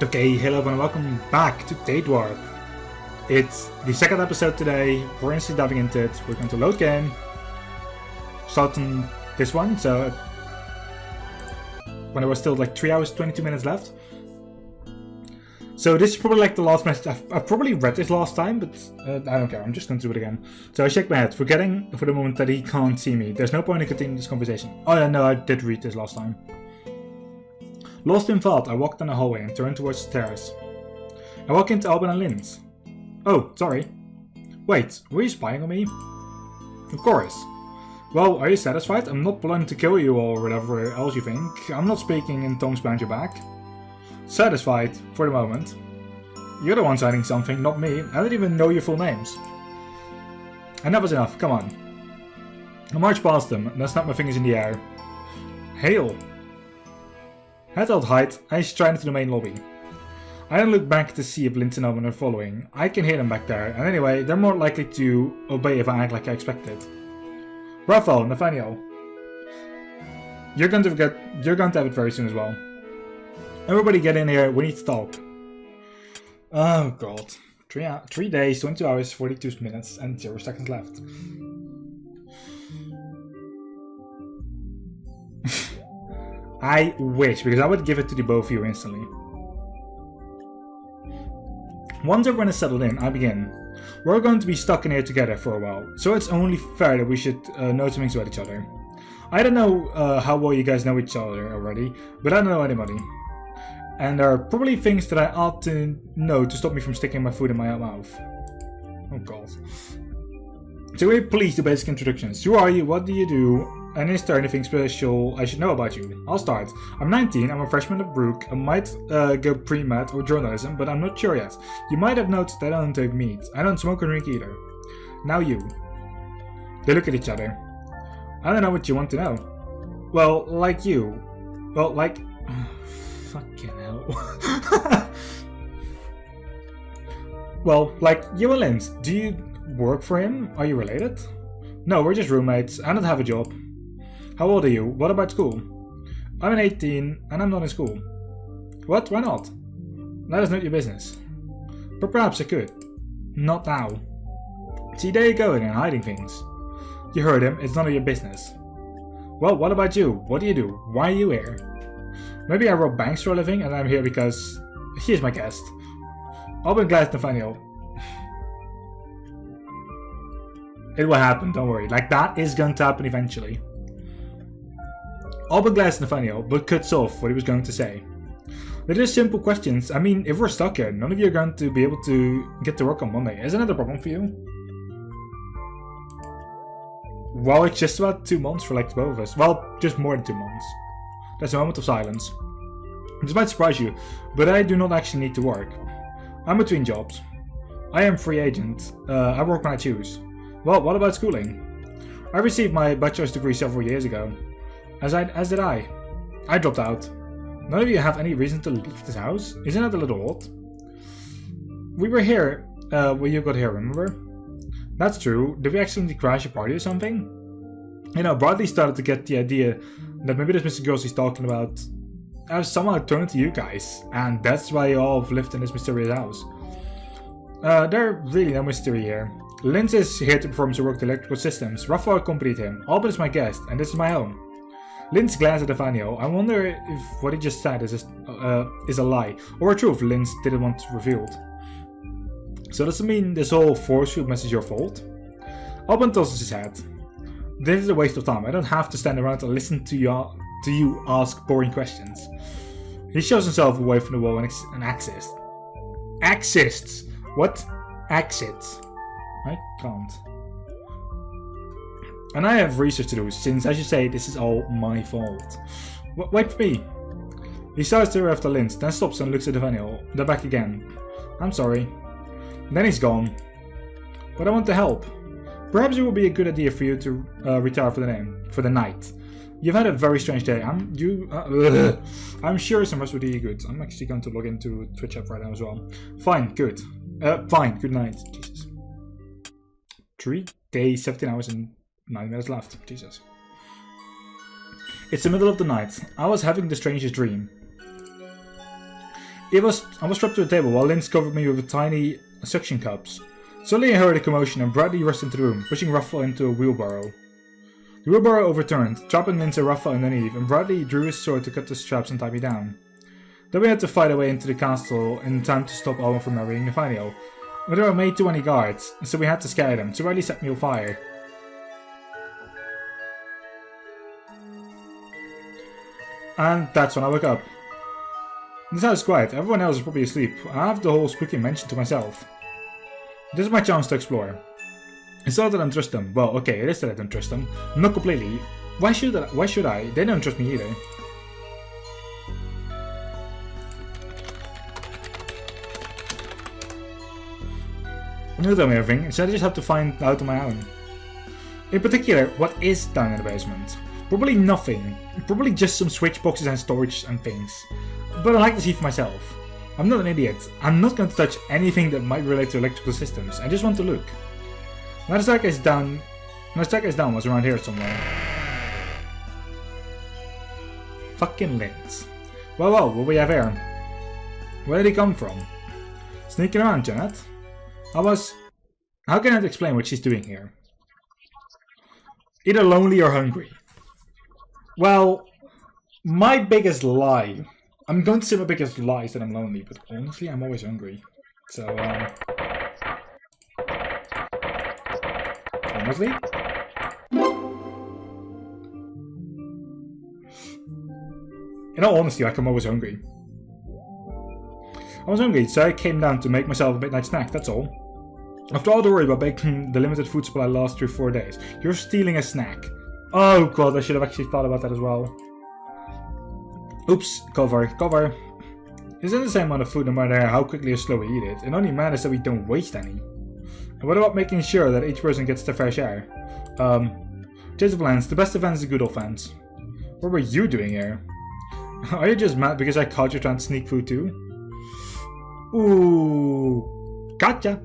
Okay, hello and welcome back to Date Warp. It's the second episode today. We're instantly diving into it. We're going to load game. Starting this one, so when there was still like 3 hours 22 minutes left. So this is probably like the last message. I've probably read this last time, but I don't care. I'm just going to do it again. So I shake my head, forgetting for the moment that he can't see me. There's no point in continuing this conversation. Oh yeah, no, I did read this last time. Lost in thought, I walked down the hallway and turned towards the stairs. I walk into Alban and Linz. Oh, sorry. Wait, were you spying on me? Of course. Well, are you satisfied? I'm not planning to kill you or whatever else you think. I'm not speaking in tongues behind your back. Satisfied, for the moment. You're the one signing something, not me. I don't even know your full names. And that was enough, come on. I marched past them, and I snapped my fingers in the air. Hail! Head held height, I stride into the main lobby. I don't look back to see if Linz and Alban are following. I can hear them back there, and anyway, they're more likely to obey if I act like I expected. Raphael, Nathaniel. You're going to have it very soon as well. Everybody get in here, we need to talk. Oh god. 3 days, 22 hours, 42 minutes, and 0 seconds left. I wish, because I would give it to the both of you instantly. Once everyone is settled in, I begin. We're going to be stuck in here together for a while, so it's only fair that we should know some things about each other. I don't know how well you guys know each other already, but I don't know anybody. And there are probably things that I ought to know to stop me from sticking my foot in my mouth. Oh god. So please do basic introductions. Who are you? What do you do? And is there anything special I should know about you? I'll start. I'm 19, I'm a freshman at Brook. I might go pre-med or journalism, but I'm not sure yet. You might have noticed that I don't take meat. I don't smoke or drink either. Now you. They look at each other. I don't know what you want to know. Well, like you. Well, like... fucking hell. Well, like you and Linz. Do you work for him? Are you related? No, we're just roommates. I don't have a job. How old are you? What about school? I'm 18 and I'm not in school. What? Why not? That is not your business. But perhaps I could. Not now. See, there you go again, hiding things. You heard him, it's none of your business. Well, what about you? What do you do? Why are you here? Maybe I rob banks for a living and I'm here because he is my guest. Alban glanced at Nathaniel. It will happen, don't worry. Like, that is going to happen eventually. Alban glanced at Nathaniel, but cuts off what he was going to say. They're just simple questions. I mean, if we're stuck here, none of you are going to be able to get to work on Monday. Isn't it a problem for you? Well, it's just about 2 months for like both of us. Well, just more than 2 months. There's a moment of silence. This might surprise you, but I do not actually need to work. I'm between jobs. I am free agent. I work when I choose. Well, what about schooling? I received my bachelor's degree several years ago. As did I. I dropped out. None of you have any reason to leave this house? Isn't that a little odd? We were here when you got here, remember? That's true. Did we accidentally crash a party or something? You know, Bradley started to get the idea that maybe those missing girls he's talking about have somehow turned to you guys, and that's why you all have lived in this mysterious house. There's really no mystery here. Linz is here to perform some work with electrical systems. Raphael accompanied him. Alban is my guest, and this is my home. Linz glanced at Nathaniel. I wonder if what he just said is a lie, or a truth Linz didn't want revealed. So does it mean this whole force field mess is your fault? Alban tosses his head. This is a waste of time. I don't have to stand around and listen to you ask boring questions. He shows himself away from the wall and exists. Exists! What? Exits. I can't. And I have research to do, since as you say, this is all my fault. Wait for me. He starts to after Linz, then stops and looks at Nathaniel. They're back again. I'm sorry. Then he's gone. But I want to help. Perhaps it would be a good idea for you to retire for the night. You've had a very strange day. I'm sure some rest would do you good. I'm actually going to log into Twitch app right now as well. Fine, good. Fine, good night. Jesus. 3 days, 17 hours and 9 minutes left. Jesus. It's the middle of the night. I was having the strangest dream. I was strapped to a table while Linz covered me with tiny suction cups. Suddenly I heard a commotion and Bradley rushed into the room, pushing Rafa into a wheelbarrow. The wheelbarrow overturned, trapping Linz and Rafa underneath, and Bradley drew his sword to cut the straps and tie me down. Then we had to fight our way into the castle in time to stop Owen from marrying Nathaniel. But there were made too many guards, so we had to scare them, so Bradley set me on fire. And that's when I woke up. This house is quiet, everyone else is probably asleep. I have the whole spooky mansion to myself. This is my chance to explore. It's not that I don't trust them. Well, okay, it is that I don't trust them. Not completely. Why should I? They don't trust me either. I'm not telling me everything, so I just have to find out on my own. In particular, what is down in the basement? Probably nothing. Probably just some switch boxes and storage and things. But I like to see for myself. I'm not an idiot. I'm not going to touch anything that might relate to electrical systems. I just want to look. Now the staircase down was around here somewhere. Fucking Linz. Well, what we have here? Where did he come from? Sneaking around, Janet? How can I explain what she's doing here? Either lonely or hungry. Well, my biggest lie. I'm going to say my biggest lie is that I'm lonely, but honestly, I'm always hungry. So, honestly? In all honesty, like, I'm always hungry. I was hungry, so I came down to make myself a midnight snack, that's all. After all the worry about making the limited food supply last through 4 days, you're stealing a snack. Oh god, I should have actually thought about that as well. Oops, cover. Isn't the same amount of food no matter how quickly or slow we eat it. It only matters that we don't waste any. And what about making sure that each person gets their fair share? Change of plans. The best defense is good offense. What were you doing here? Are you just mad because I caught you trying to sneak food too? Ooh, gotcha.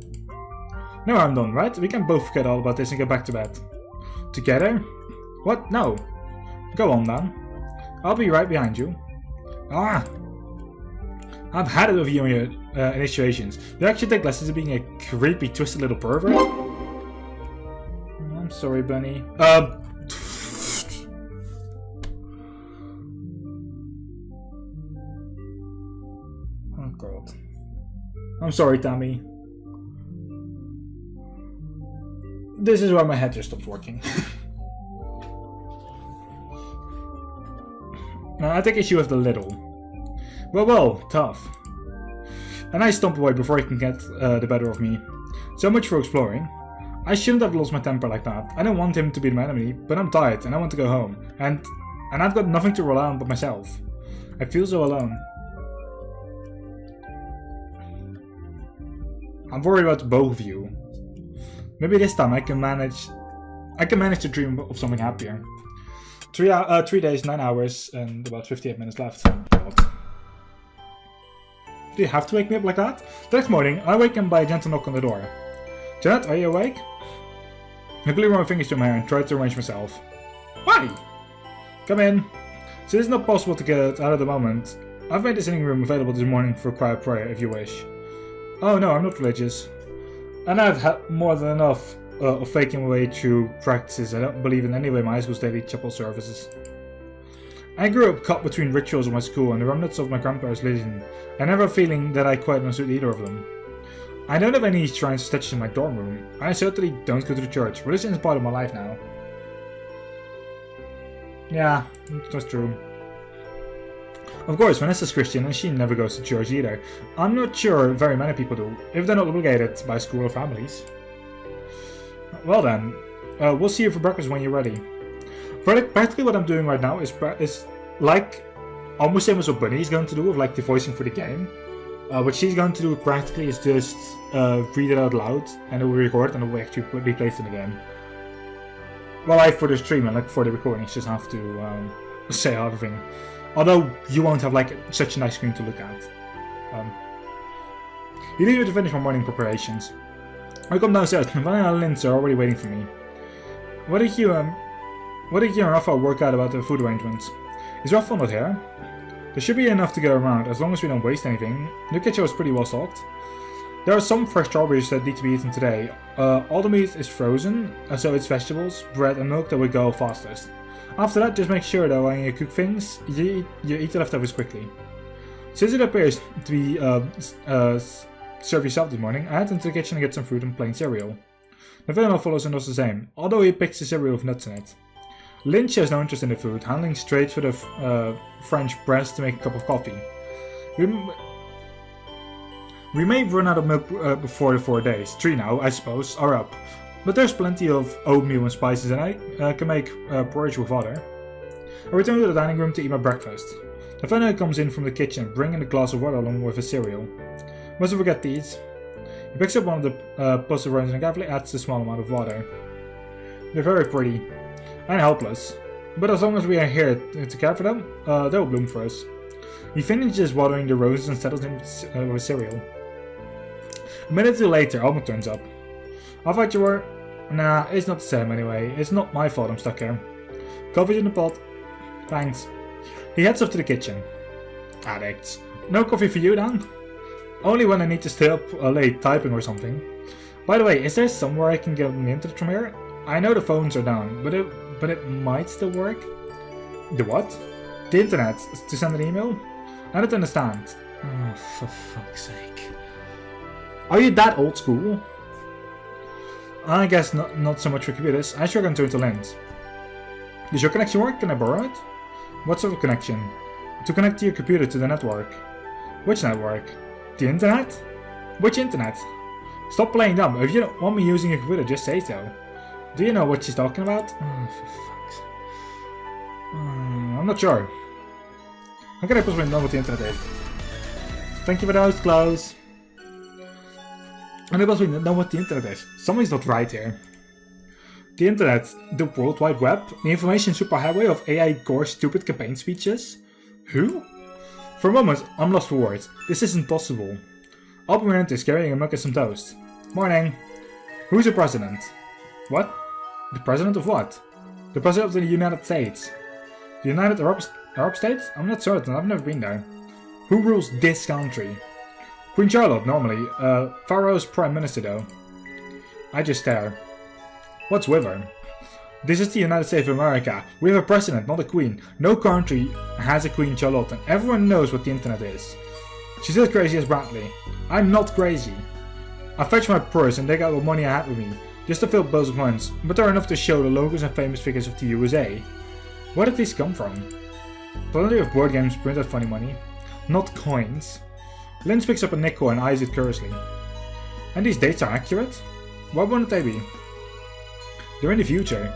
Now I'm done, right? We can both forget all about this and get back to bed. Together? What? No. Go on then. I'll be right behind you. Ah! I've had it with you and your initiations. You actually take lessons of being a creepy, twisted little pervert? I'm sorry, Bunny. Oh god. I'm sorry, Tammy. This is why my head just stopped working. Now, I take issue with the little. Well, tough. And I stomp away before he can get the better of me. So much for exploring. I shouldn't have lost my temper like that. I don't want him to be my enemy, but I'm tired and I want to go home. And I've got nothing to rely on but myself. I feel so alone. I'm worried about both of you. Maybe this time I can manage to dream of something happier. 3 days, 9 hours, and about 58 minutes left. God. Do you have to wake me up like that? The next morning, I awaken by a gentle knock on the door. Janet, are you awake? I quickly run my fingers through my hair and try to arrange myself. Why? Come in. Since it's not possible to get out at the moment, I've made the sitting room available this morning for quiet prayer if you wish. Oh no, I'm not religious. And I've had more than enough of faking my way through practices. I don't believe in any way my high school's daily chapel services. I grew up caught between rituals of my school and the remnants of my grandparents' religion. I never have a feeling that I quite understood either of them. I don't have any shrines or statues in my dorm room. I certainly don't go to the church. Religion is part of my life now. Yeah, that's true. Of course, Vanessa's Christian and she never goes to church either. I'm not sure very many people do, if they're not obligated by school or families. Well then, we'll see you for breakfast when you're ready. Practically what I'm doing right now is like almost same as what Bunny's going to do with like the voicing for the game. What she's going to do practically is just read it out loud and it will record and it will actually be placed in the game. Well, like for the stream and like for the recording, you just have to say everything. Although you won't have like such a nice screen to look at. You need to finish my morning preparations. I come downstairs and Vanna and Linz are already waiting for me. What did you and Rafa work out about the food arrangements? Is Rafa not here? There should be enough to go around, as long as we don't waste anything. The kitchen was pretty well stocked. There are some fresh strawberries that need to be eaten today. All the meat is frozen, so it's vegetables, bread and milk that will go fastest. After that, just make sure that when you cook things, you eat the leftovers quickly. Since it appears to be serve yourself this morning, I head into the kitchen and get some fruit and plain cereal. Nathaniel follows and does the same, although he picks the cereal with nuts in it. Lynn shows no interest in the food, handling straight for the French press to make a cup of coffee. We may run out of milk before the 4 days. 3 now, I suppose, are up. But there's plenty of oatmeal and spices and I can make porridge with water. I return to the dining room to eat my breakfast. Nathaniel comes in from the kitchen, bringing a glass of water along with his cereal. Mustn't forget these. He picks up one of the pulses runs and carefully adds a small amount of water. They're very pretty and helpless, but as long as we are here to care for them, they'll bloom for us. He finishes watering the roses and settles in with cereal. A minute or two later, Alma turns up. I thought you were... Nah, it's not the same anyway. It's not my fault I'm stuck here. Coffee's in the pot. Thanks. He heads off to the kitchen. Addicts. No coffee for you, Dan? Only when I need to stay up late typing or something. By the way, is there somewhere I can get on the internet from here? I know the phones are down, but it might still work. The what? The internet? To send an email? I don't understand. Oh, for fuck's sake. Are you that old school? I guess not so much for computers. I sure can turn to Lens. Does your connection work? Can I borrow it? What sort of connection? To connect your computer to the network. Which network? The internet? Which internet? Stop playing dumb. If you don't want me using your computer, just say so. Do you know what she's talking about? Oh, for fuck's sake. I'm not sure. How can I possibly know what the internet is? Thank you for those clothes. And I possibly know what the internet is. Something's not right here. The internet, the World Wide Web, the information superhighway of AI core stupid campaign speeches? Who? For a moment, I'm lost for words. This isn't possible. I'll be around is carrying a mug and some toast. Morning. Who's the president? What? The president of what? The president of the United States. The United Arab States? I'm not certain, I've never been there. Who rules this country? Queen Charlotte, normally. Pharaoh's prime minister, though. I just stare. What's with her? This is the United States of America. We have a president, not a queen. No country has a Queen Charlotte, and everyone knows what the internet is. She's as crazy as Bradley. I'm not crazy. I fetched my purse and dig out what money I had with me, just to fill bills of coins, but they're enough to show the logos and famous figures of the USA. Where did these come from? Plenty of board games print out funny money. Not coins. Lynn picks up a nickel and eyes it curiously. And these dates are accurate? Why wouldn't they be? They're in the future.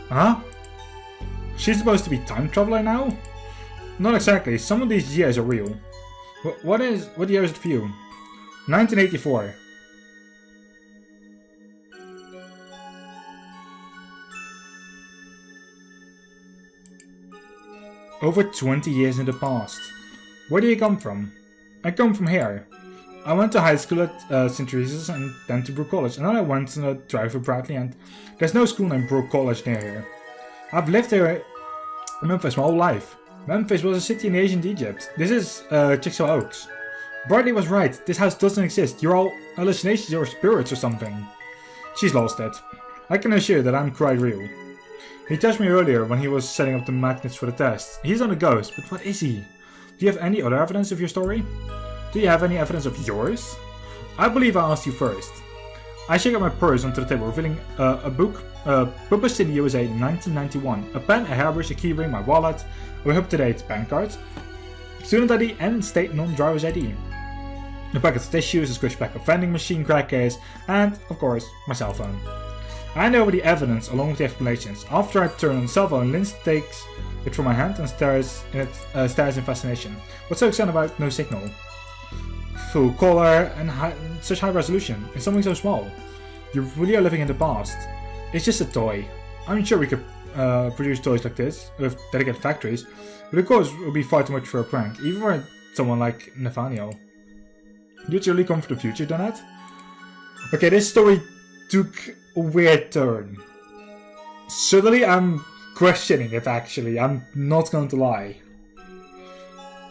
Huh? She's supposed to be time traveler now? Not exactly, some of these years are real. What year is it for you? 1984. Over 20 years in the past. Where do you come from? I come from here. I went to high school at St. Teresa's and then to Brook College, and then I went on a drive for Bradley, and there's no school named Brook College near here. I've lived here in Memphis my whole life. Memphis was a city in ancient Egypt. This is Chickasaw Oaks. Bradley was right, this house doesn't exist. You're all hallucinations or spirits or something. She's lost it. I can assure that I'm quite real. He touched me earlier when he was setting up the magnets for the test. He's not a ghost, but what is he? Do you have any other evidence of your story? Do you have any evidence of yours? I believe I asked you first. I shake out my purse onto the table, revealing a book published in the USA in 1991. A pen, a hairbrush, a keyring, my wallet, a up-to-date bank card, student ID and state non-driver's ID. A packet of tissues, a squish pack of vending machine crackers, and, of course, my cell phone. I hand over the evidence along with the explanations. After I turn on the cell phone, Lynn takes it from my hand and stares in fascination. What's so exciting about no signal? Full color and such high resolution in something so small. You really are living in the past. It's just a toy. I'm sure we could produce toys like this with dedicated factories, but of course it would be far too much for a prank, even for someone like Nathaniel. You truly come from the future, Donut? Okay, this story took a weird turn. Suddenly I'm questioning it actually, I'm not going to lie.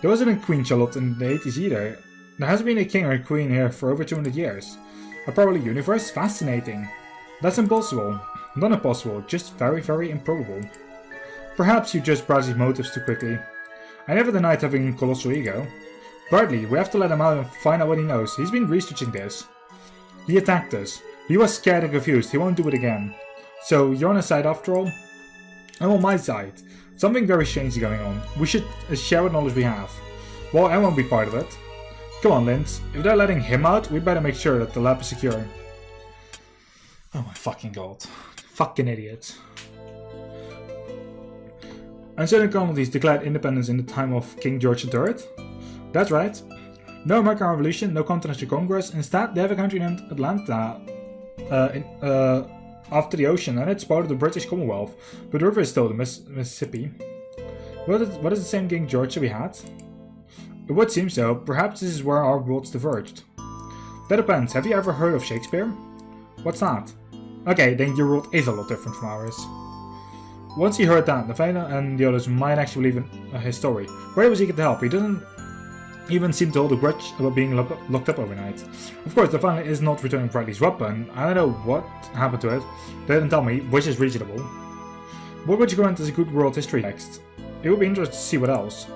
There wasn't a Queen Charlotte in the 80s either. There hasn't been a king or a queen here for over 200 years. A parallel universe? Fascinating. That's impossible. Not impossible, just very, very improbable. Perhaps you judge Bradley's motives too quickly. I never denied having a colossal ego. Bradley, we have to let him out and find out what he knows. He's been researching this. He attacked us. He was scared and confused. He won't do it again. So, you're on his side after all? I'm on my side. Something very strange is going on. We should share what knowledge we have. Well, I won't be part of it. Come on, Linz. If they're letting him out, we better make sure that the lab is secure. Oh my fucking god. Fucking idiots. Uncertain colonies declared independence in the time of King George III? That's right. No American Revolution, no Continental Congress. Instead, they have a country named Atlanta after the ocean, and it's part of the British Commonwealth. But the river is still the Mississippi. What is the same King George that we had? It would seem so. Perhaps this is where our worlds diverged. That depends. Have you ever heard of Shakespeare? What's that? Okay, then your world is a lot different from ours. Once he heard that, Nathaniel and the others might actually believe in his story. Where was he to help? He doesn't even seem to hold a grudge about being locked up overnight. Of course, Nathaniel is not returning Bradley's weapon. I don't know what happened to it. They didn't tell me, which is reasonable. What would you grant as a good world history text? It would be interesting to see what else.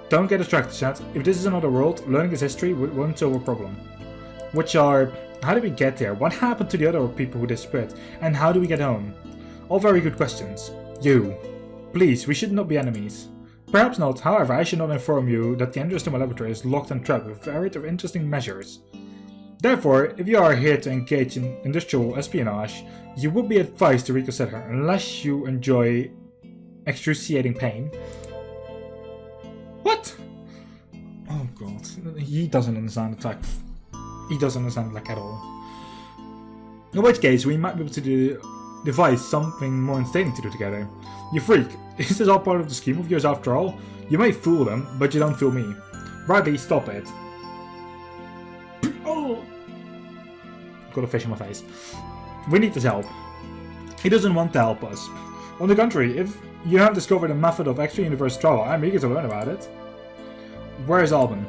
Don't get distracted, chat. If this is another world, learning this history won't solve a problem. Which are, how did we get here? What happened to the other people who disappeared? And how do we get home? All very good questions. You. Please, we should not be enemies. Perhaps not, however, I should not inform you that the entrance to my laboratory is locked and trapped with a variety of interesting measures. Therefore, if you are here to engage in industrial espionage, you would be advised to reconsider unless you enjoy excruciating pain. What? Oh god, he doesn't understand the fact. He doesn't understand like at all. In which case, we might be able to devise something more entertaining to do together. You freak, is this all part of the scheme of yours after all? You may fool them, but you don't fool me. Bradley, stop it. Oh! Got a fish in my face. We need his help. He doesn't want to help us. On the contrary, if you have discovered a method of extra-universe travel, I'm eager to learn about it. Where is Alban?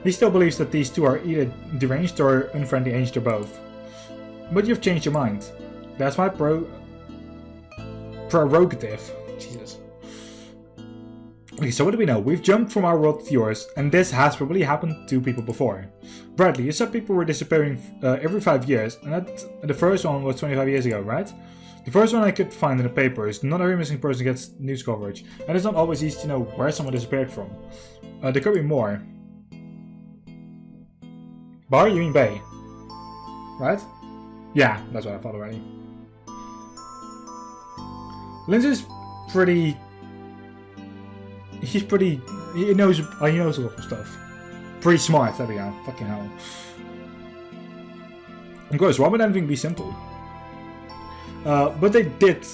He still believes that these two are either deranged or unfriendly angels or both. But you've changed your mind. That's my prerogative. Jesus. Okay, so what do we know? We've jumped from our world to yours, and this has probably happened to people before. Bradley, you said people were disappearing every 5 years, and the first one was 25 years ago, right? The first one I could find in the papers. Not every missing person gets news coverage, and it's not always easy to know where someone disappeared from. There could be more. Bar, you mean Bay? Right? Yeah, that's what I thought already. Linz is pretty... He knows a lot of stuff. Pretty smart, there we go. Fucking hell. Of course, why would anything be simple? But they did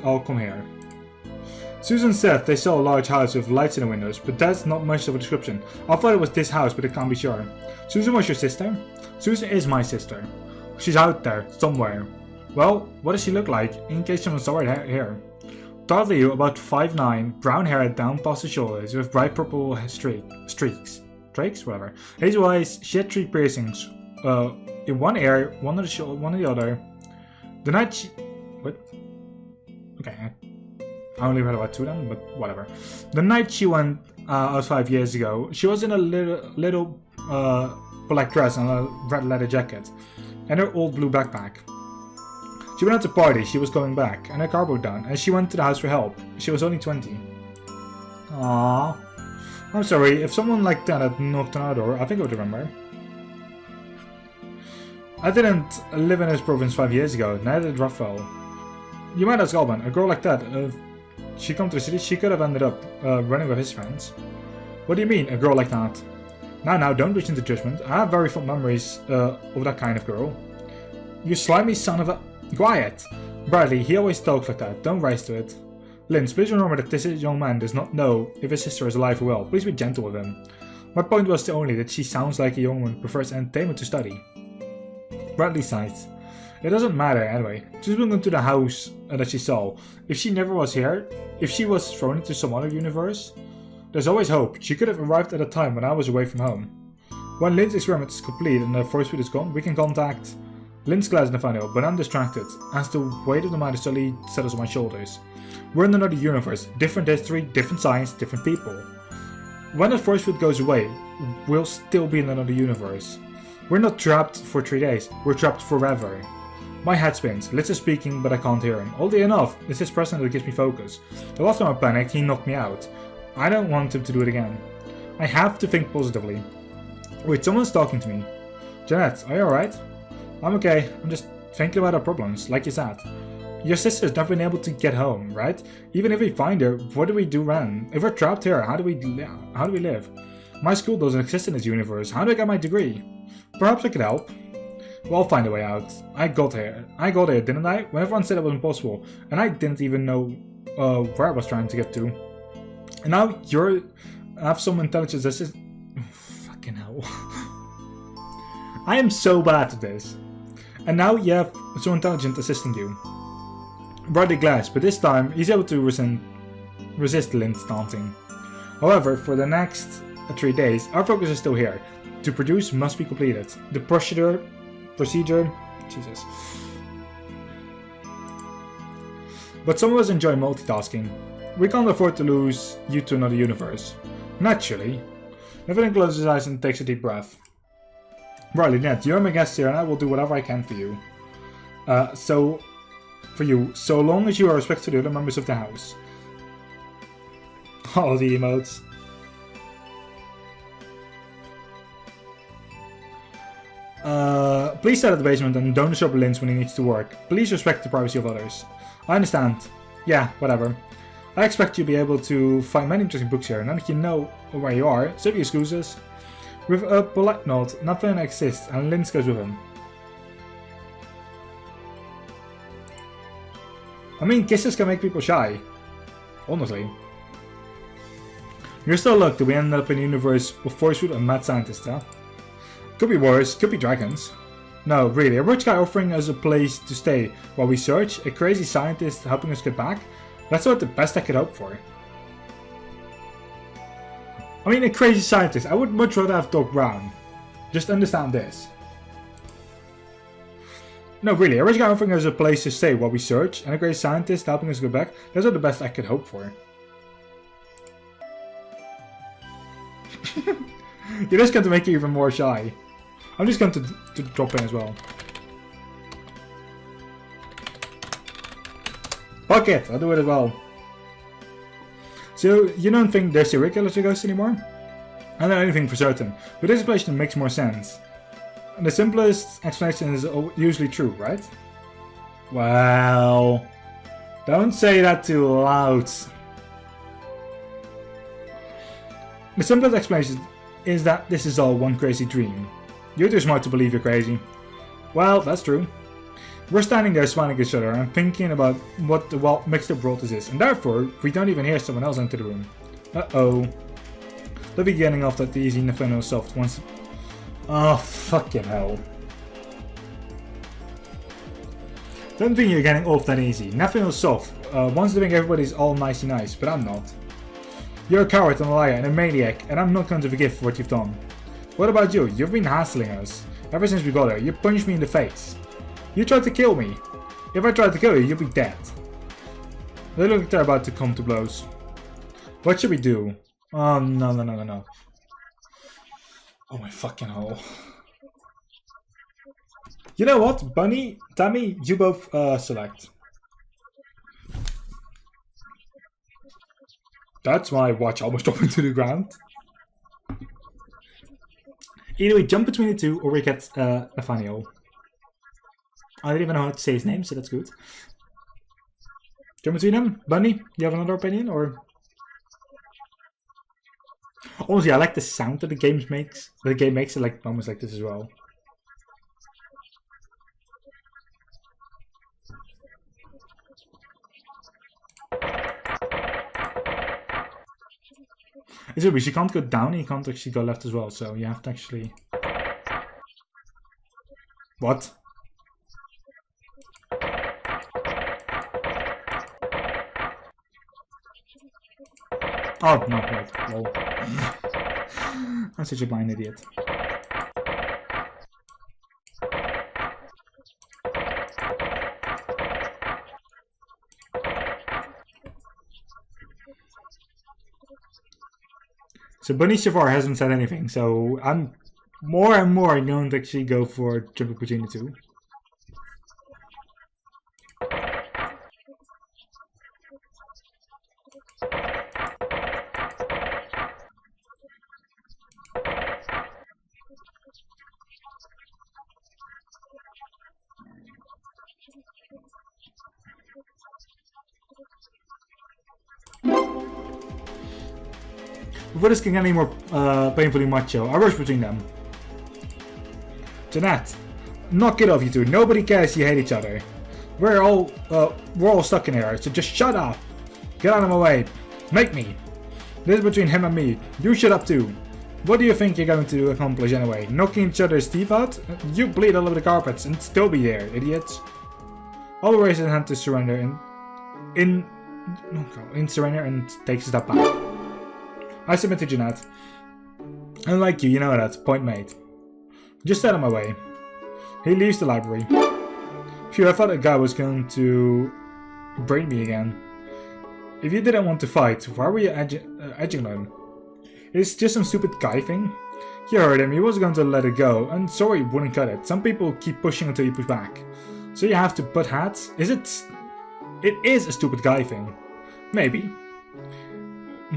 all come here. Susan said they saw a large house with lights in the windows, but that's not much of a description. I thought it was this house, but I can't be sure. Susan was your sister? Susan is my sister. She's out there, somewhere. Well, what does she look like, in case someone saw her here? Totally about 5'9", brown hair down past the shoulders, with bright purple streaks? Whatever. Hazel eyes, she had 3 piercings. In one ear, one on the shoulder, one on the other. The night she... What? Okay, I only read about 2 then, but whatever. The night she went out 5 years ago, she was in a little black dress and a red leather jacket, and her old blue backpack. She went out to party, she was going back, and her car broke down, and she went to the house for help. She was only 20. Aww. I'm sorry, if someone like that had knocked on our door, I think I would remember. I didn't live in this province 5 years ago, neither did Raphael. You might ask Alban, a girl like that, if she come to the city, she could have ended up running with his friends. What do you mean, a girl like that? Now, don't reach into judgment. I have very fond memories of that kind of girl. You slimy son of a... Quiet! Bradley, he always talks like that. Don't rise to it. Linz, please remember that this young man does not know if his sister is alive or well. Please be gentle with him. My point was only that she sounds like a young woman who prefers entertainment to study. Bradley sighs. It doesn't matter anyway. She's moving into the house that she saw. If she never was here, if she was thrown into some other universe, there's always hope. She could have arrived at a time when I was away from home. When Lynn's experiment is complete and the force field is gone, we can contact Lynn's class in the final, but I'm distracted, as the weight of the matter suddenly settles on my shoulders. We're in another universe, different history, different science, different people. When the force field goes away, we'll still be in another universe. We're not trapped for 3 days, we're trapped forever. My head spins, Litz is speaking, but I can't hear him. Oddly enough, it's his presence that gives me focus. The last time I panicked, he knocked me out. I don't want him to do it again. I have to think positively. Wait, someone's talking to me. Jeanette, are you alright? I'm okay, I'm just thinking about our problems, like you said. Your sister's never been able to get home, right? Even if we find her, what do we do then? If we're trapped here, how do we live? My school doesn't exist in this universe, how do I get my degree? Perhaps I could help. Well, I'll find a way out. I got here, didn't I? When everyone said it was impossible, and I didn't even know where I was trying to get to. And now I have some intelligence assist. Fucking hell. I am so bad at this. And now you have so intelligent assisting you. Brightly glass, but this time he's able to resist Lynn's taunting. However, for the next 3 days, our focus is still here. To produce must be completed. The procedure, Jesus. But some of us enjoy multitasking. We can't afford to lose you to another universe. Naturally. Evelyn closes his eyes and takes a deep breath. Right, Lynette, you're my guest here and I will do whatever I can for you. So long as you are respectful to the other members of the house. All the emotes. Please stay at the basement and don't disturb Linz when he needs to work. Please respect the privacy of others. I understand. Yeah, whatever. I expect you'll be able to find many interesting books here. Now that you know where you are, save your excuses. With a polite nod, nothing exists and Linz goes with him. I mean, kisses can make people shy. Honestly. You're still lucky that we ended up in a universe with force field and mad scientists, huh? Could be worse, could be dragons. No, really, a rich guy offering us a place to stay while we search, a crazy scientist helping us get back? That's about the best I could hope for. I mean, a crazy scientist, I would much rather have Doc Brown. Just understand this. No, really, a rich guy offering us a place to stay while we search, and a great scientist helping us go back, those are the best I could hope for. You're just going to make you even more shy. I'm just going to drop in as well. Fuck it, I'll do it as well. So, you don't think there's a regular ghost anymore? I don't know anything for certain, but this explanation makes more sense. And the simplest explanation is usually true, right? Well, don't say that too loud. The simplest explanation is that this is all one crazy dream. You're too smart to believe you're crazy. Well, that's true. We're standing there smiling at each other and thinking about what the mixed up world this is, and therefore we don't even hear someone else enter the room. Uh-oh. The beginning of that easy Nathaniel soft once. Oh, fucking hell. Don't think you're getting off that easy. Nathaniel soft wants to think everybody's all nicey nice, but I'm not. You're a coward and a liar and a maniac, and I'm not going to forgive what you've done. What about you? You've been hassling us. Ever since we got here, you punched me in the face. You tried to kill me. If I tried to kill you, you'd be dead. They look like they're about to come to blows. What should we do? Oh, no. Oh my fucking hell. You know what? Bunny, Tammy, you both select. That's my watch almost dropped into the ground. Either we jump between the two or we get Nathaniel. I don't even know how to say his name, so that's good. Jump between them? Bunny, do you have another opinion, or? Honestly, I like the sound that the game makes. I like moments like this as well. It's weird, she can't go down and you can't actually go left as well, so you have to actually... What? Oh, no, wait. Lol. I'm such a blind idiot. So Bunny so far hasn't said anything, so I'm more and more going to actually go for jumping between the two. Before this can get any more painfully macho, I rush between them. Jeanette, knock it off, you two. Nobody cares you hate each other. We're all stuck in here, so just shut up. Get out of my way. Make me. This is between him and me. You shut up too. What do you think you're going to accomplish anyway? Knocking each other's teeth out? You bleed all over the carpets and still be here, idiots. Oliver raises his hand to surrender in surrender and takes a step back. I submit to Jeanette. Unlike you know that. Point made. Just out of my way. He leaves the library. Phew, I thought that guy was going to brain me again. If you didn't want to fight, why were you edging him? It's just some stupid guy thing. You heard him, he was going to let it go, and sorry, wouldn't cut it. Some people keep pushing until you push back. So you have to butt heads? It is a stupid guy thing. Maybe.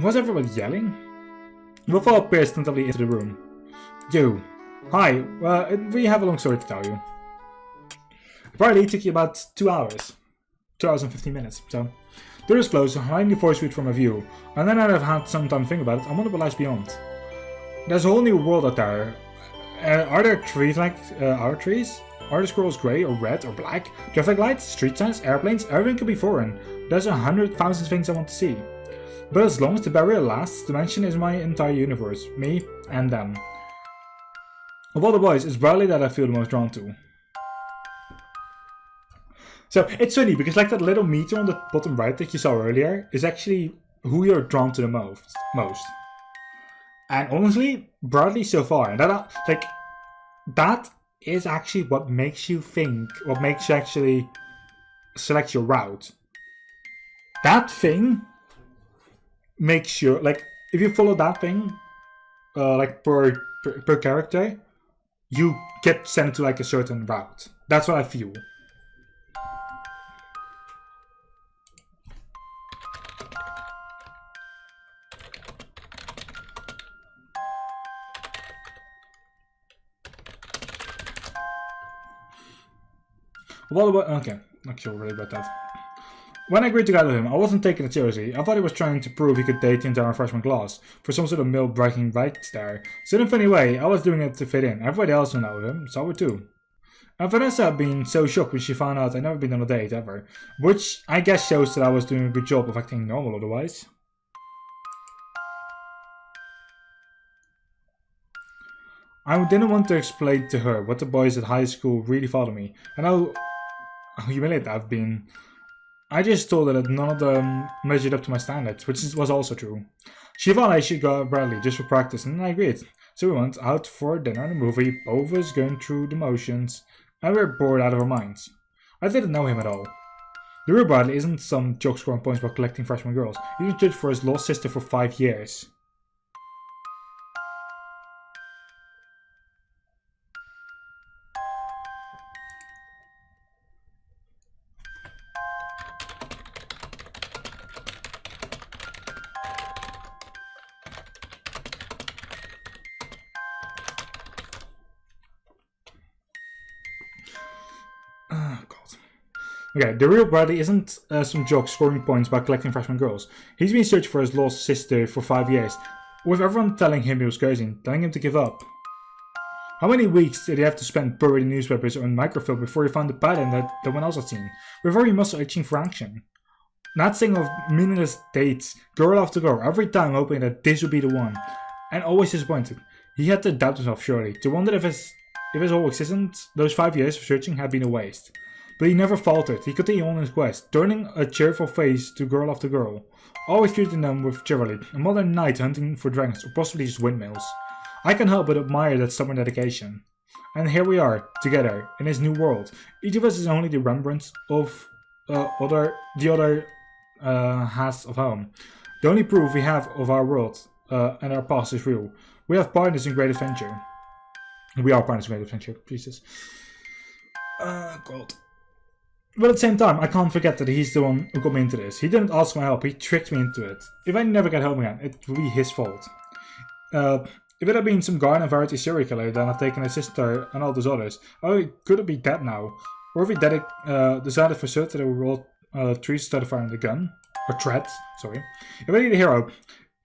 Was everybody yelling? Wolfo appears tentatively into the room. You. Hi, we have a long story to tell you. Apparently it took you about 2 hours. 2 hours and 15 minutes, so. Door is closed, hiding the force field from my view, and then I've had some time to think about it, I wonder what lies beyond. There's a whole new world out there. Are there trees like our trees? Are the squirrels grey or red or black? Traffic lights, street signs, airplanes, everything could be foreign. There's 100,000 things I want to see. But as long as the barrier lasts, dimension is my entire universe, me and them. Of all the boys, it's Bradley that I feel the most drawn to. So it's funny because like that little meter on the bottom right that you saw earlier is actually who you're drawn to the most. And honestly, Bradley so far, and that is actually what makes you think, what makes you actually select your route. That thing makes you, like, if you follow that thing, like per character, you get sent to like a certain route. That's what I feel. Okay, not sure really about that. When I agreed to gather him, I wasn't taking it seriously. I thought he was trying to prove he could date the entire freshman class for some sort of male-breaking rights there. So in a funny way, I was doing it to fit in. Everybody else who know him, so I would too. And Vanessa had been so shocked when she found out I'd never been on a date ever, which I guess shows that I was doing a good job of acting normal otherwise. I didn't want to explain to her what the boys at high school really thought of me, and how humiliated I've been. I just told her that none of them measured up to my standards, which was also true. She thought I should go to Bradley just for practice, and I agreed. So we went out for dinner and a movie, both of us going through the motions, and we were bored out of our minds. I didn't know him at all. The real Bradley isn't some joke scoring points while collecting freshman girls. He was judged for his lost sister for 5 years. Okay, the real Bradley isn't some jock scoring points by collecting freshman girls. He's been searching for his lost sister for 5 years, with everyone telling him he was crazy, telling him to give up. How many weeks did he have to spend buried in newspapers or in microfilm before he found the pattern that no one else had seen? With every muscle itching for action. That thing of meaningless dates, girl after girl, every time hoping that this would be the one, and always disappointed. He had to doubt himself surely, to wonder if his whole existence, those 5 years of searching, had been a waste. But he never faltered. He continued on his quest, turning a cheerful face to girl after girl, always treating them with chivalry, a modern knight hunting for dragons or possibly just windmills. I can't help but admire that stubborn dedication. And here we are, together, in his new world. Each of us is only the remembrance of the other has of home. The only proof we have of our world and our past is real. We have partners in great adventure. We are partners in great adventure, Jesus. God. But at the same time, I can't forget that he's the one who got me into this. He didn't ask my help, he tricked me into it. If I never get help again, it would be his fault. If it had been some guy in a variety serial killer that had taken his sister and all those others, oh, could it be dead now? Or if he decided for certain that we were all trees started firing the gun. Or threats, sorry. If I need a hero,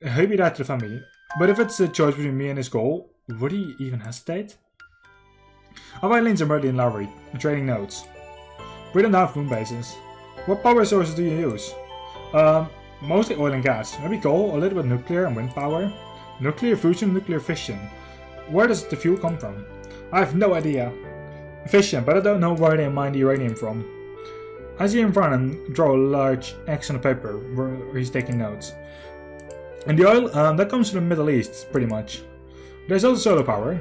he'd be that to the family. But if it's a choice between me and his goal, would he even hesitate? Our violins are murdered in Lowry, and trading notes. We don't have moon bases. What power sources do you use? Mostly oil and gas. Maybe coal, a little bit nuclear and wind power. Nuclear fusion, nuclear fission. Where does the fuel come from? I have no idea. Fission, but I don't know where they mine the uranium from. I see him run and draw a large X on the paper where he's taking notes. And the oil, that comes from the Middle East, pretty much. There's also solar power.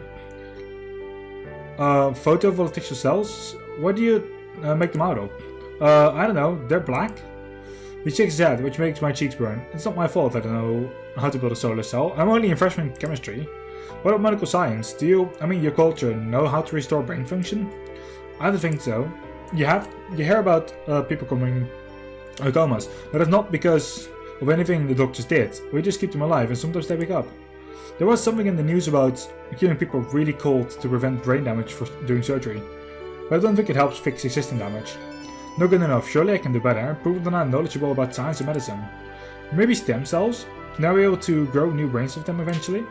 Photovoltaic cells? What do you make them out of? I don't know, they're black? He shakes his head, which makes my cheeks burn. It's not my fault I don't know how to build a solar cell. I'm only in freshman chemistry. What about medical science? Do you, your culture, know how to restore brain function? I don't think so. You hear about people coming comas, but it's not because of anything the doctors did. We just keep them alive and sometimes they wake up. There was something in the news about killing people really cold to prevent brain damage for doing surgery, but I don't think it helps fix existing damage. Not good enough, surely I can do better, prove that I'm knowledgeable about science and medicine. Maybe stem cells? Now we're able to grow new brains of them eventually?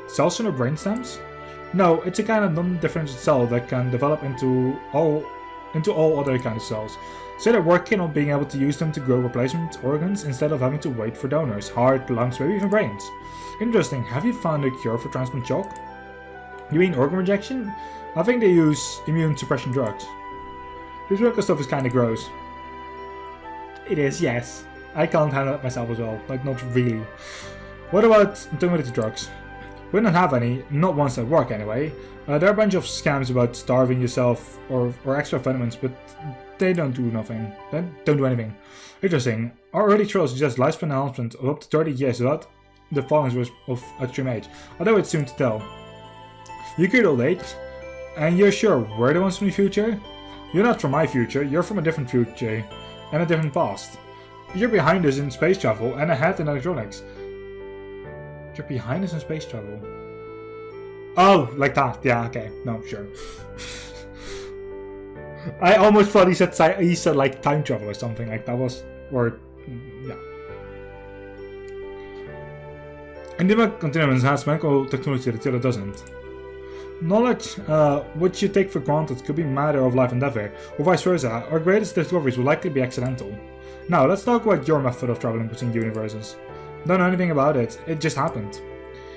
Cells from our brain stems? No, it's a kind of non-differentiated cell that can develop into all other kinds of cells. So they're working on being able to use them to grow replacement organs instead of having to wait for donors, heart, lungs, maybe even brains. Interesting, have you found a cure for transplant shock? You mean organ rejection? I think they use immune suppression drugs. This worker stuff is kinda gross. It is, yes. I can't handle it myself as well, like not really. What about intimidating drugs? We don't have any, not ones that work anyway. There are a bunch of scams about starving yourself or extra vitamins, but they don't do nothing. They don't do anything. Interesting. Our early trials suggest lifespan enhancement of up to 30 years without the falling risk of extreme age, although it's soon to tell. You could old age, and you're sure we're the ones from the future? You're not from my future, you're from a different future and a different past. You're behind us in space travel and ahead in electronics. You're behind us in space travel. Oh, like that. Yeah, okay. No, sure. I almost thought he said like time travel or something like that was, or yeah. And different continuums has medical technology that the other doesn't. Knowledge, which you take for granted, could be a matter of life and death, or vice versa. Our greatest discoveries will likely be accidental. Now, let's talk about your method of traveling between universes. Don't know anything about it, it just happened.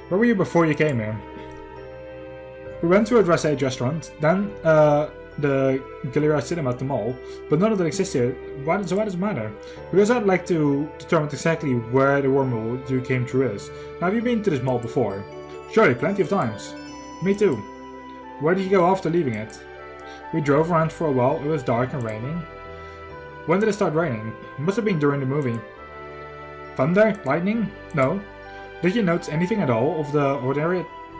Where were you before you came here? We went to a dress age restaurant, then the Galleria Cinema at the mall, but none of that exists here. So why does it matter? Because I'd like to determine exactly where the wormhole you came through is. Now, have you been to this mall before? Surely, plenty of times. Me too. Where did you go after leaving it? We drove around for a while, it was dark and raining. When did it start raining? It must have been during the movie. Thunder? Lightning? No. Did you notice anything at all of the ordinary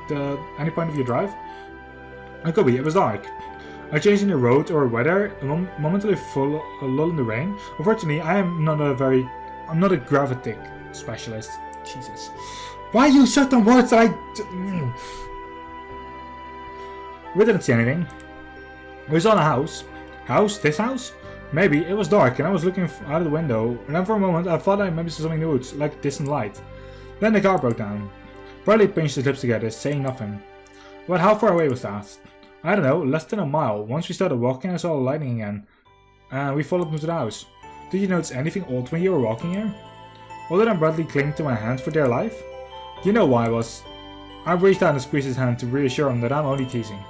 at any point of your drive? It could be, it was dark. A change in the road or weather, a momentary lull in the rain. Unfortunately, I'm not a gravitic specialist. Jesus. Why use certain words that We didn't see anything. We saw a house. House? This house? Maybe. It was dark and I was looking out of the window, and then for a moment I thought I maybe saw something in the woods, like distant light. Then the car broke down. Bradley pinched his lips together, saying nothing. But how far away was that? I don't know, less than a mile. Once we started walking I saw lightning again. And we followed him to the house. Did you notice anything odd when you were walking here? Other than Bradley clinging to my hand for dear life? You know why I was. I reached out and squeezed his hand to reassure him that I'm only teasing.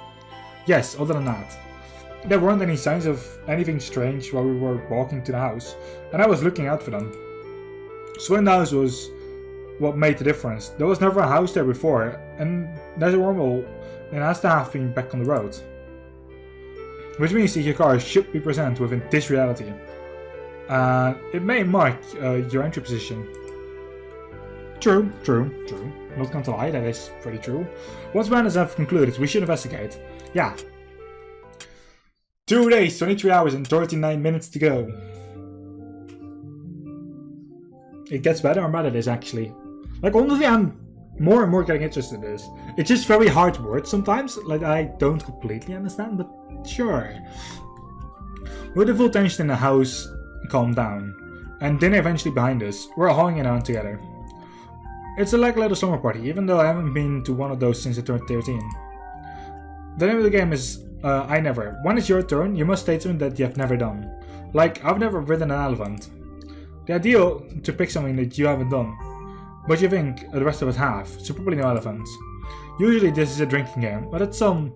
Yes, other than that. There weren't any signs of anything strange while we were walking to the house, and I was looking out for them. So in the house was what made the difference. There was never a house there before, and there's a wormhole, and it has to have been back on the road. Which means that your car should be present within this reality. It may mark your entry position. True. Not going to lie, that is pretty true. Once matters have concluded, we should investigate. Yeah. 2 days, 23 hours and 39 minutes to go. It gets better and better, this actually. Like, honestly, I'm more and more getting interested in this. It's just very hard words sometimes. Like, I don't completely understand, but sure. With the full tension in the house calmed down, and dinner eventually behind us, we're all hanging out together. It's like a little summer party, even though I haven't been to one of those since I turned 13. The name of the game is I Never. When it's your turn, you must state something that you have never done. Like, I've never ridden an elephant. The idea to pick something that you haven't done, but you think the rest of us have, so probably no elephants. Usually this is a drinking game, but if some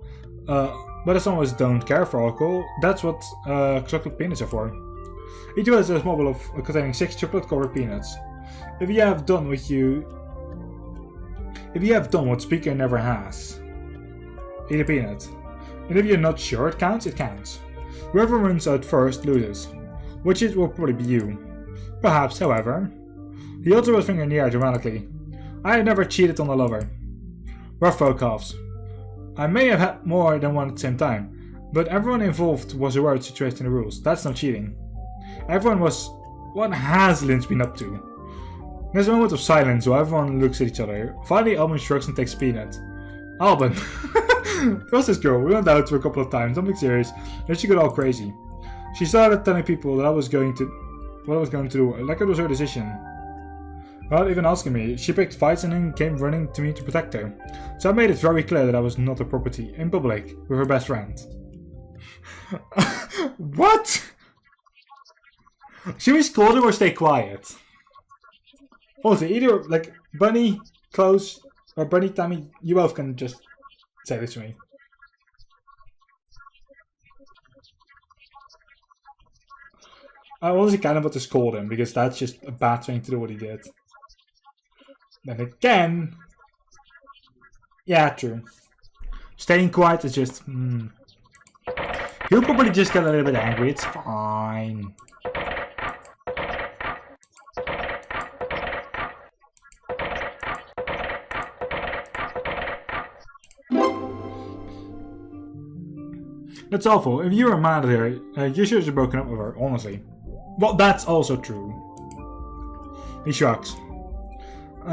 of us don't care for alcohol, that's what chocolate peanuts are for. Each of us has a small bowl of containing 6 chocolate-covered peanuts. If you have done what speaker never has, eat a peanut. And if you're not sure it counts, it counts. Whoever runs out first loses, which it will probably be you. Perhaps, however. He also put his finger in the air dramatically. I had never cheated on a lover. Rough folk coughs. I may have had more than one at the same time, but everyone involved was aware of the situation and the rules. That's not cheating. Everyone was... What has Lynch been up to? There's a moment of silence while everyone looks at each other. Finally, Alban shrugs and takes Peanut. Alban! It was this girl. We went out for a couple of times, don't be serious. Then she got all crazy. She started telling people that I was going to do, like it was her decision. Without even asking me, she picked fights and then came running to me to protect her. So I made it very clear that I was not a property, in public, with her best friend. What? Should we scold her or stay quiet? Also, either, like, Bunny, Close, or Bunny, Tammy, you both can just say this to me. I honestly kind of want to scold him, because that's just a bad thing to do what he did. Then again... Yeah, true. Staying quiet is just... He'll probably just get a little bit angry, it's fine. That's awful. If you were mad at her, you should have broken up with her, honestly. Well, that's also true. He shrugs.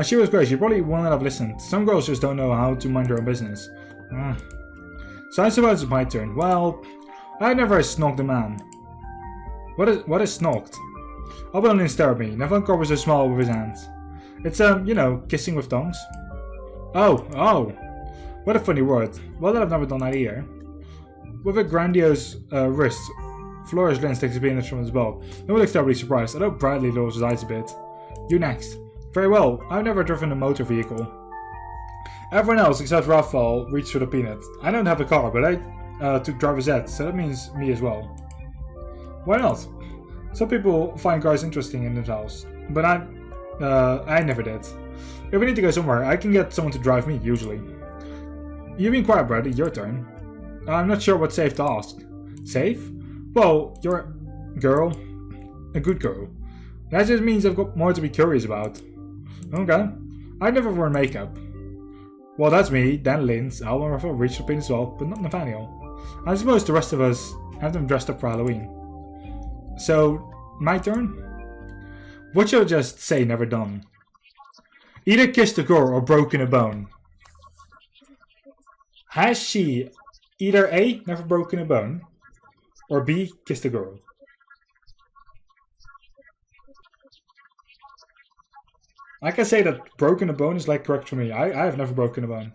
She was great. She probably wouldn't have listened. Some girls just don't know how to mind their own business. So I suppose it's my turn. Well, I never snogged a man. What is snogged? Alban only stared at me. Neville covers a smile with his hands. It's, you know, kissing with tongues. Oh. What a funny word. Well, I've never done that either. With a grandiose wrist, Flourish Lynch takes a peanut from his bowl. No one looks terribly surprised, although Bradley lowers his eyes a bit. You next. Very well, I've never driven a motor vehicle. Everyone else except Raphael reached for the peanut. I don't have a car, but I took driver's ed, so that means me as well. Why not? Some people find cars interesting in themselves, but I never did. If we need to go somewhere, I can get someone to drive me, usually. You've been quiet, Bradley, your turn. I'm not sure what's safe to ask. Safe? Well, you're a girl. A good girl. That just means I've got more to be curious about. Okay. I never worn makeup. Well, that's me, then Linz, Alban, Raphael, Richard, as well, but not Nathaniel. I suppose the rest of us have them dressed up for Halloween. So, my turn? What should I just say never done? Either kissed a girl or broken a bone. Has she either A, never broken a bone, or B, kissed a girl? I can say that broken a bone is like correct for me. I have never broken a bone.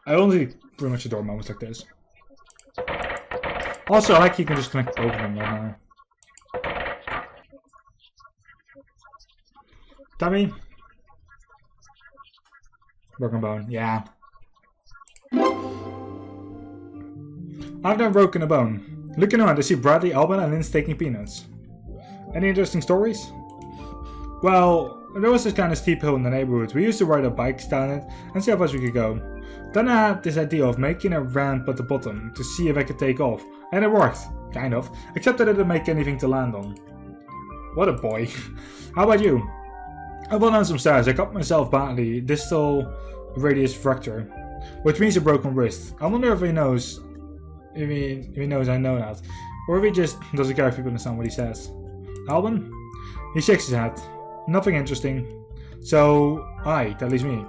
I only pretty much adore moments like this. Also, I like you can just connect both of them right now. Tammy? Broken bone, yeah. I've never broken a bone. Looking around, I see Bradley, Alban, and Linz taking peanuts. Any interesting stories? Well, there was this kind of steep hill in the neighborhood. We used to ride our bikes down it and see how fast we could go. Then I had this idea of making a ramp at the bottom to see if I could take off. And it worked, kind of, except that it didn't make anything to land on. What a boy. How about you? I fell down some stairs. I cut myself badly, distal radius fracture, which means a broken wrist. I wonder if he knows, if he knows I know that, or if he just doesn't care if people understand what he says. Alban? He shakes his head. Nothing interesting. So, that leaves me.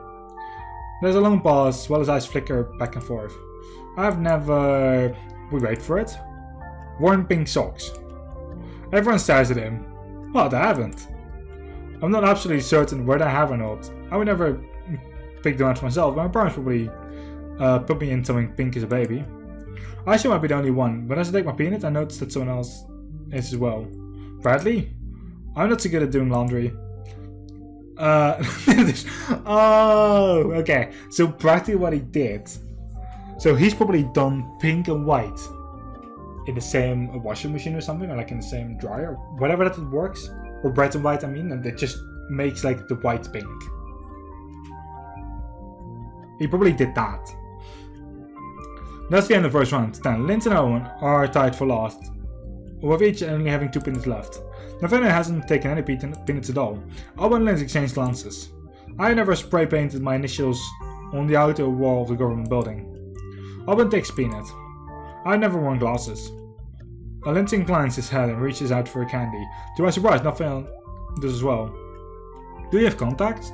There's a long pause while his eyes flicker back and forth. I've never... We wait for it. Worn pink socks. Everyone stares at him. What, I haven't. I'm not absolutely certain whether I have or not. I would never pick them out for myself, but my parents probably put me in something pink as a baby. I actually might be the only one, but as I take my peanut, I notice that someone else is as well. Bradley? I'm not so good at doing laundry. Oh, okay. So practically what he did. So he's probably done pink and white in the same washing machine or something, or like in the same dryer, whatever that works. Or red and white, I mean, and it just makes like the white pink. He probably did that. That's the end of the first round. Then Linz and Owen are tied for last, with each only having 2 peanuts left. Nathaniel hasn't taken any peanuts at all. Owen and Linz exchange glances. I never spray painted my initials on the outer wall of the government building. Owen takes peanut. I've never worn glasses. Linz inclines his head and reaches out for a candy. To my surprise, Nathaniel does as well. Do you have contacts?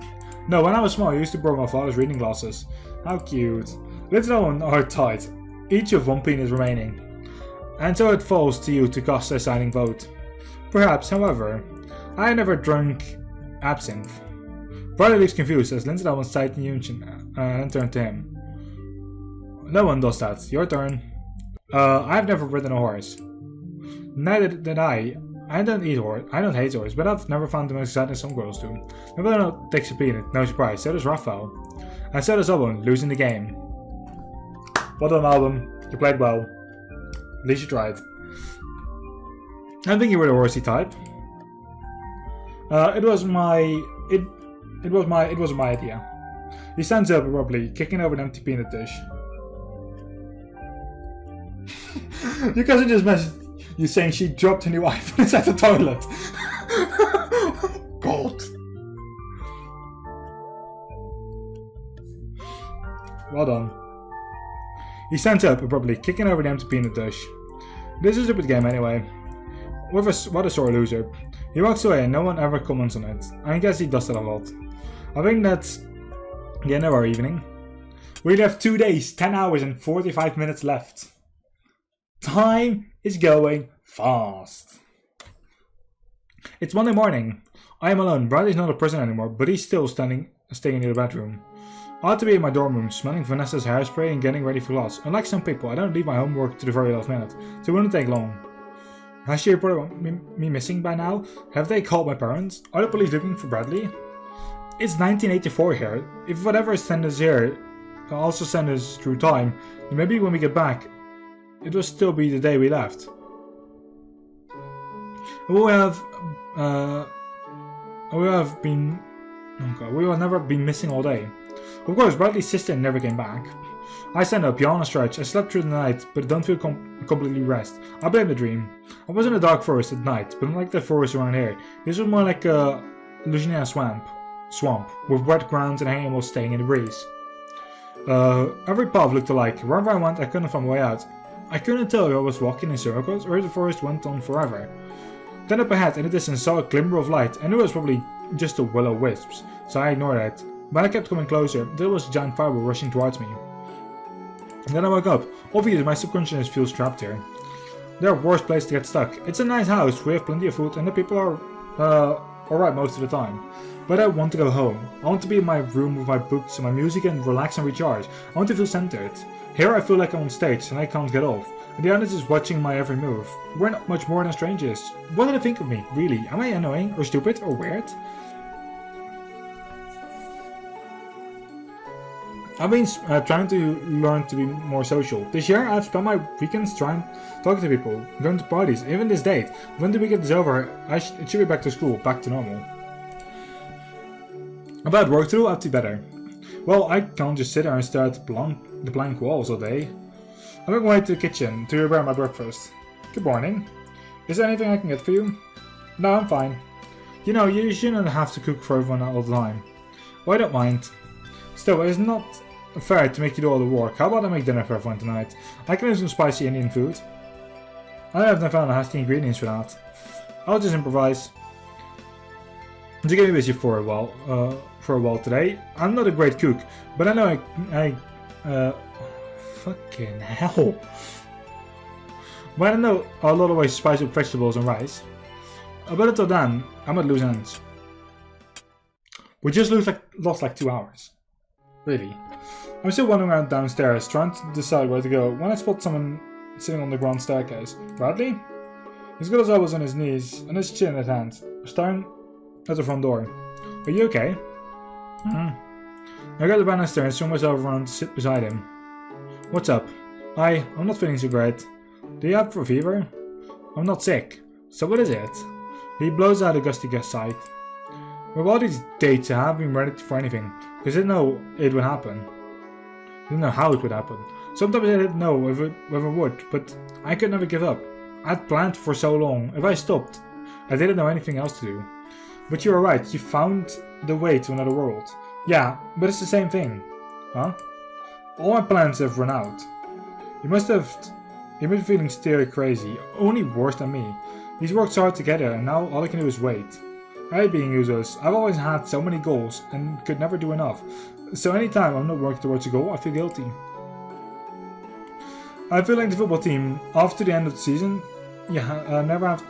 No, when I was small I used to borrow my father's reading glasses. How cute. Linz and Owen are tied, each with 1 peanut remaining. And so it falls to you to cast a deciding vote. Perhaps, however, I never drunk absinthe. Bradley looks confused as Linz and Owen cite in union and turn to him. No one does that. Your turn. I've never ridden a horse. Neither did I. I don't hate horses, but I've never found them as exciting as some girls do. Nathaniel takes a peanut, no surprise. So does Raphael. And so does Owen, losing the game. Well done, Alban. You played well. At least you tried. I think you were the horsey type. It wasn't my idea. He stands up abruptly, kicking over an empty peanut dish. Your cousin just messaged you saying she dropped a new iPhone inside the toilet. God. Well done. He stands up abruptly, kicking over the empty peanut dish. This is a stupid game anyway. What a sore loser. He walks away and no one ever comments on it. I guess he does that a lot. I think that's the end of our evening. We have 2 days, 10 hours and 45 minutes left. Time is going fast. It's Monday morning. I am alone. Bradley's not a person anymore, but he's still staying in the bedroom. I ought to be in my dorm room, smelling Vanessa's hairspray and getting ready for class. Unlike some people, I don't leave my homework to the very last minute, so it wouldn't take long. Has she reported me missing by now? Have they called my parents? Are the police looking for Bradley? It's 1984 here. If whatever sent us here also send us through time, then maybe when we get back, it will still be the day we left. We have never been missing all day. Of course, Bradley's sister never came back. I stand up, yawn and stretch. I slept through the night, but don't feel completely rest. I blame the dream. I was in a dark forest at night, but unlike the forest around here, this was more like a Louisiana swamp, with wet ground and animals staying in the breeze. Every path looked alike. Wherever I went, I couldn't find my way out. I couldn't tell if I was walking in circles or if the forest went on forever. Then up ahead in the distance saw a glimmer of light and it was probably just a will-o-wisps, so I ignored it. But I kept coming closer, there was a giant fireball rushing towards me. And then I woke up. Obviously my subconscious feels trapped here. There are worse places to get stuck. It's a nice house, we have plenty of food and the people are alright most of the time. But I want to go home. I want to be in my room with my books and my music and relax and recharge. I want to feel centered. Here I feel like I'm on stage and I can't get off. And the others is watching my every move. We're not much more than strangers. What do they think of me, really? Am I annoying or stupid or weird? I've been trying to learn to be more social. This year, I've spent my weekends trying talking to people, going to parties, even this date. When the weekend is over, it should be back to school, back to normal. About work to do, I'd be better. Well, I can't just sit there and stare at the blank walls all day. I'm on my way to the kitchen to prepare my breakfast. Good morning. Is there anything I can get for you? No, I'm fine. You know, you shouldn't have to cook for everyone all the time. Well, I don't mind. Still, it's not fair to make you do all the work. How about I make dinner for everyone tonight? I can use some spicy Indian food. I haven't found the ingredients for that. I'll just improvise. It's getting busy for a while today. I'm not a great cook, but I know fucking hell. But I know a lot of ways to spice up vegetables and rice. But until then, I'm at loose ends. We just lost like 2 hours. Really. I'm still wandering around downstairs, trying to decide where to go, when I spot someone sitting on the grand staircase. Bradley? He's got his elbows on his knees and his chin in his hand, staring at the front door. Are you okay? I got the banister and swung myself around to sit beside him. What's up? I'm not feeling so great. Do you have a fever? I'm not sick. So what is it? He blows out a gusty sigh. With all these dates, I haven't been ready for anything, because I didn't know it would happen. I didn't know how it would happen. Sometimes I didn't know if it would, but I could never give up. I'd planned for so long. If I stopped, I didn't know anything else to do. But you were right, you found the way to another world. Yeah, but it's the same thing. Huh? All my plans have run out. You must be feeling stir crazy, only worse than me. These worked so hard together, and now all I can do is wait. I hate being useless. I've always had so many goals and could never do enough. So anytime I'm not working towards a goal, I feel guilty. I feel like the football team, after the end of the season, never have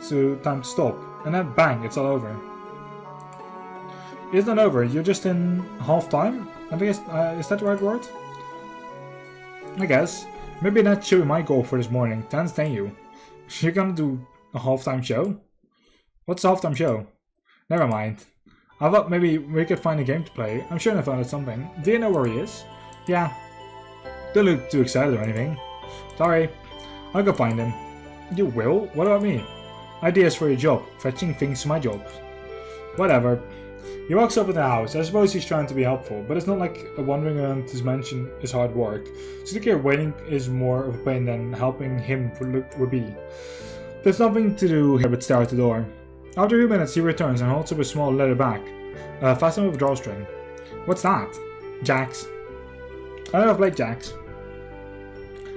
time to stop. And then bang, it's all over. It's not over, you're just in half time? I guess, is that the right word? I guess. Maybe that should be my goal for this morning, to entertain you. You're gonna do a halftime show? What's a halftime show? Never mind. I thought maybe we could find a game to play. I'm sure I found something. Do you know where he is? Yeah. Don't look too excited or anything. Sorry. I'll go find him. You will? What about me? Ideas for your job. Fetching things to my job. Whatever. He walks over the house. I suppose he's trying to be helpful, but it's not like wandering around his mansion is hard work. Sitting here waiting is more of a pain than helping him would be. There's nothing to do here but stare at the door. After a few minutes he returns and holds up a small leather bag, fastened with a drawstring. What's that? Jacks. I never played jacks.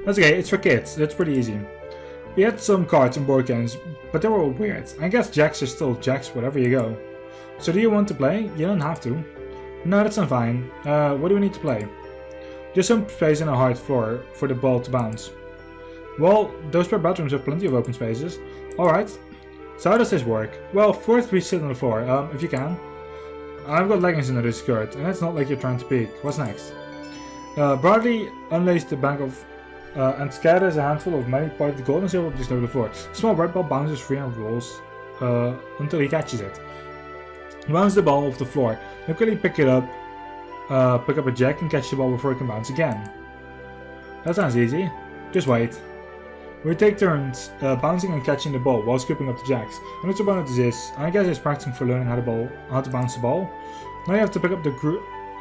That's okay, it's for kids, it's pretty easy. He had some cards and board games, but they were all weird. I guess jacks are still jacks wherever you go. So do you want to play? You don't have to. No, that's not fine. What do we need to play? Just some space in a hard floor for the ball to bounce. Well, those spare bathrooms have plenty of open spaces. Alright. So how does this work? Well, first we sit on the floor, if you can. I've got leggings under this skirt, and it's not like you're trying to peek. What's next? Bradley unlaced the bag of and scatters a handful of many parted gold and silver objects over the floor. The small red ball bounces free and rolls until he catches it. He bounces the ball off the floor. Then quickly pick up a jack and catch the ball before it can bounce again. That sounds easy. Just wait. We take turns bouncing and catching the ball while scooping up the jacks. And what's about this? I guess it's practicing for learning how to bounce the ball. Now you have to pick up the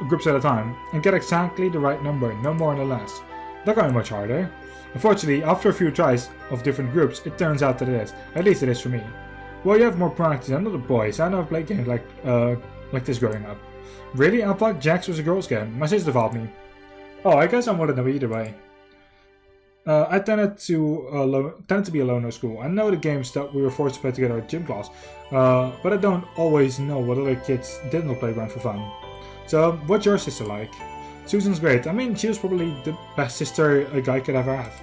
groups at a time and get exactly the right number, no more no less. That can't be much harder. Unfortunately, after a few tries of different groups, it turns out that it is. At least it is for me. Well, you have more practice than other boys. I never played games like this growing up. Really? I thought Jacks was a girl's game. My sister taught me. Oh, I guess I wouldn't know either way. I tended to be alone at school. I know the games that we were forced to play together at gym class, but I don't always know what other kids did on the playground for fun. So, what's your sister like? Susan's great. I mean, she was probably the best sister a guy could ever have.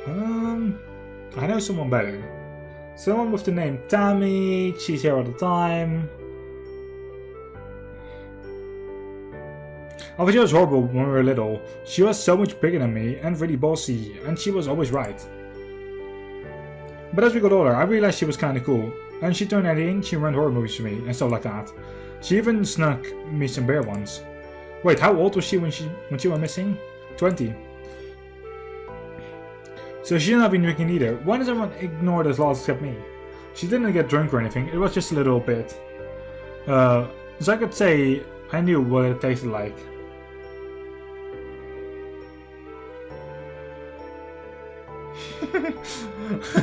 I know someone better. Someone with the name Tammy. She's here all the time. I thought she was horrible when we were little. She was so much bigger than me and really bossy, and she was always right. But as we got older, I realized she was kinda cool, and she turned 18, she ran horror movies for me and stuff like that. She even snuck me some beer once. Wait, how old was she when she went missing? 20. So she didn't have been drinking either. Why does everyone ignore those laws except me? She didn't get drunk or anything, it was just a little bit. So I could say I knew what it tasted like.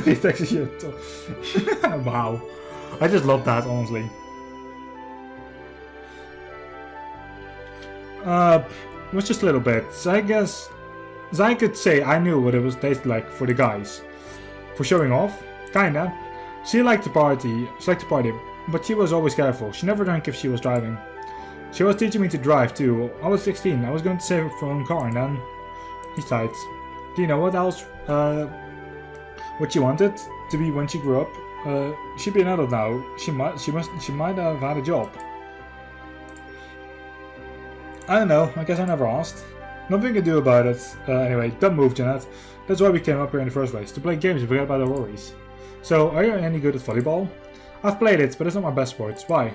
He texts you. Wow. I just love that, honestly. It was just a little bit. So I guess I could say I knew what it was tasted like for the guys. For showing off? Kinda. She liked to party, but she was always careful. She never drank if she was driving. She was teaching me to drive too. I was 16, I was going to save her from her own car and then... Besides, do you know what else, what she wanted to be when she grew up? She'd be an adult now. She might have had a job. I don't know, I guess I never asked. Nothing to do about it. Anyway, don't move, Janet. That's why we came up here in the first place, to play games and forget about our worries. So, are you any good at volleyball? I've played it, but it's not my best sport. Why?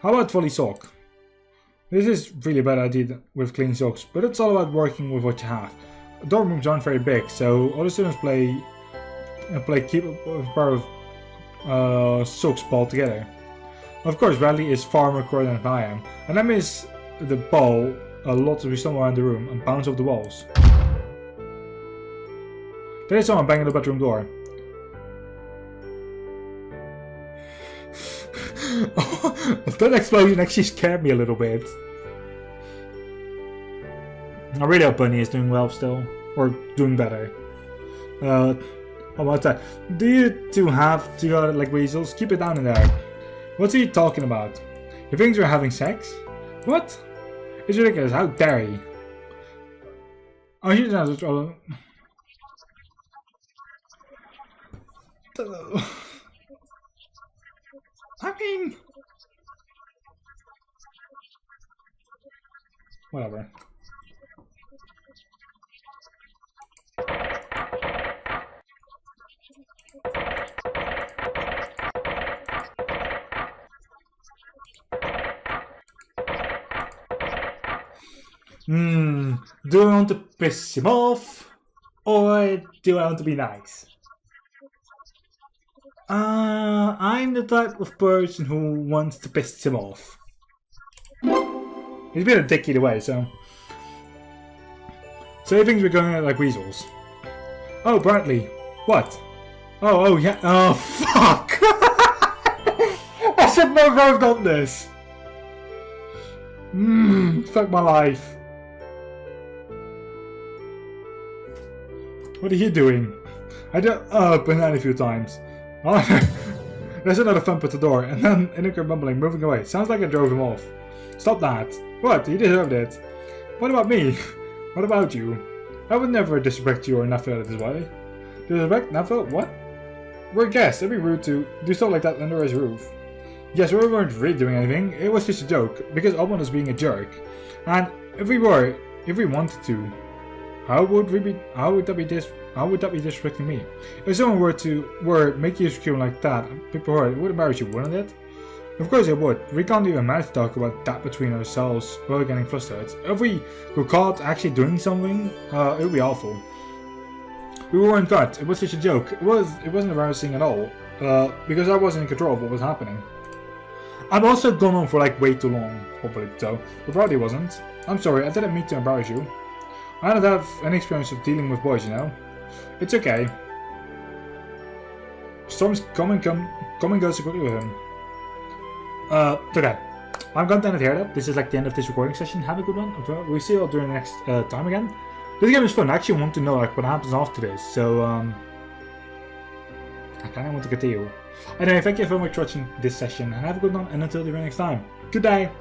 How about volley sock? This is really a bad idea with clean socks, but it's all about working with what you have. Dorm rooms aren't very big, so all the students play keep a pair of socks ball together. Of course, Bradley is far more coordinated than I am, and I miss the ball a lot as we stumble around the room and bounce off the walls. There is someone banging the bedroom door. That explosion actually scared me a little bit. I really hope Bunny is doing well still, or doing better. How about that? Do you two have to go like weasels? Keep it down in there. What's he talking about? He thinks we're having sex? What? It's ridiculous, how dare he? Oh, she's not trouble. I mean... Whatever. Do I want to piss him off? Or do I want to be nice? I'm the type of person who wants to piss him off. He's been a dick either way, so... So he thinks we're going out like weasels. Oh, Bradley. What? Oh, yeah. Oh, fuck! I should never have done this. Fuck my life. What are you doing? I just banana a few times. Oh, there's another thump at the door, and then Iniker mumbling, moving away. Sounds like I drove him off. Stop that. What? You deserved it. What about me? What about you? I would never disrespect you or Nafel this way. Disrespect? Nafel? What? We're guests. It'd be rude to do stuff like that under his roof. Yes, we weren't really doing anything. It was just a joke, because Alban was being a jerk. And if we wanted to, how would that be disrespecting me? If someone were making you scream like that, people heard it would embarrass you, wouldn't it? Of course it would. We can't even manage to talk about that between ourselves without getting frustrated. If we were caught actually doing something, it would be awful. We weren't caught. It was just a joke. It wasn't embarrassing at all, because I wasn't in control of what was happening. I've also gone on for like way too long, hopefully so, but probably wasn't. I'm sorry, I didn't mean to embarrass you. I don't have any experience of dealing with boys, you know. It's okay. Storms come and go so quickly with him. Okay. I'm going to end it here though. This is like the end of this recording session. Have a good one. We'll see you all during the next time again. This game is fun. I actually want to know like what happens after this. So I kind of want to continue. Anyway, thank you very much for watching this session and have a good one and until the very next time. Good day!